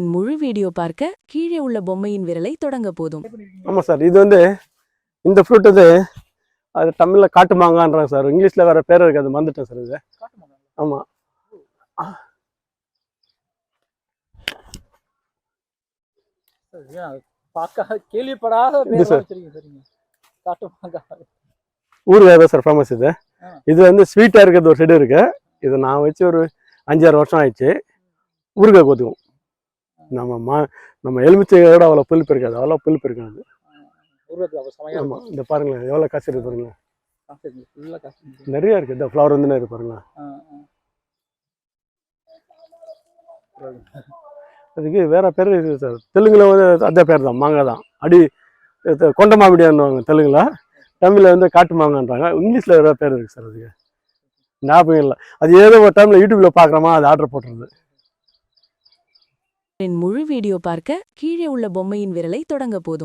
தொடரின் முழு வீடியோ பார்க்க கீழே உள்ள பொம்மையின் விரலை தொடங்க போதும். ஆமா சார், இது வந்து இந்த ஃப்ரூட் இது அது தமிழ்ல காட்டு மாங்கான்றாங்க சார். இங்கிலீஷ்ல வேற பேர் இருக்கு, அது மறந்துட்டேன் சார். இது ஆமா, கேள்விப்படாத ஊருக்காக தான் சார் ஃபேமஸ் இது. இது வந்து ஸ்வீட்டா இருக்கிறது ஒரு செடி இருக்கு. இது நான் வச்சு ஒரு 5-6 வருஷம் ஆயிடுச்சு. ஊறுகாய் கொத்துக்கும். நம்ம எலுமிச்சையோட அவ்வளோ புளிப்பு இருக்காது, அவ்வளோ புளிப்பு இருக்காது. ஆமா, இந்த பாருங்களேன் எவ்வளோ காசு இருக்கு பாருங்களேன். நிறைய இருக்கு. இந்த ஃப்ளவர் வந்து இருக்கு பாருங்களேன். அதுக்கு வேற பேர் இருக்குது சார். தெலுங்குல வந்து அதே பேர் தான், மாங்காய் தான். அடி கொண்ட மாமிடியான்னுவாங்க தெலுங்குல. தமிழ்ல வந்து காட்டு மாங்கான்றாங்க. இங்கிலீஷ்ல வேற பேர் இருக்கு சார். அதுக்கு ஞாபகம் இல்லை. அது ஏதோ ஒரு டைம்ல யூடியூப்ல பாக்குறோமா, அது ஆர்டர் போட்டுருது. முழு வீடியோ பார்க்க கீழே உள்ள பொம்மையின் விரலை தொடங்க போதும்.